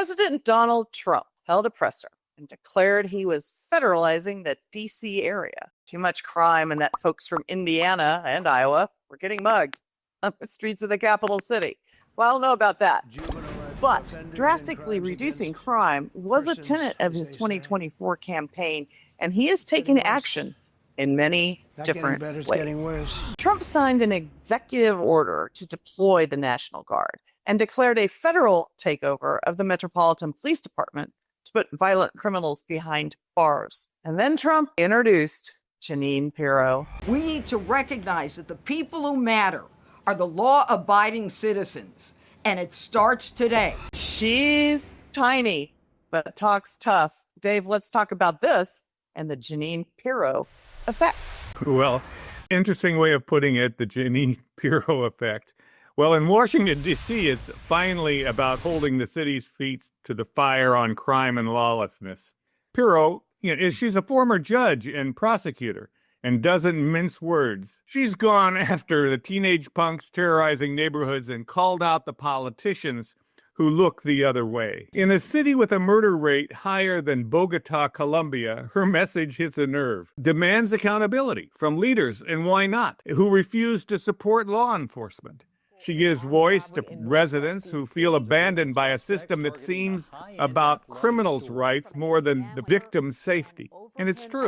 President Donald Trump held a presser and declared he was federalizing the D.C. area. Too much crime, and that folks from Indiana and Iowa were getting mugged on the streets of the capital city. Well, I don't know about that. But drastically reducing crime was a tenet of his 2024 campaign, and he has taken action in many different ways. Trump signed an executive order to deploy the National Guard and declared a federal takeover of the Metropolitan Police Department to put violent criminals behind bars. And then Trump introduced Jeanine Pirro. We need to recognize that the people who matter are the law-abiding citizens, and it starts today. She's tiny, but talks tough. Dave, let's talk about this and the Jeanine Pirro effect. Well, interesting way of putting it, the Jeanine Pirro effect. Well, in Washington, D.C., it's finally about holding the city's feet to the fire on crime and lawlessness. Pirro, she's a former judge and prosecutor and doesn't mince words. She's gone after the teenage punks terrorizing neighborhoods and called out the politicians who look the other way. In a city with a murder rate higher than Bogota, Colombia, her message hits a nerve. Demands accountability from leaders, and why not, who refuse to support law enforcement. She gives voice to residents who feel abandoned by a system that seems about criminals' rights more than the victim's safety. And it's true.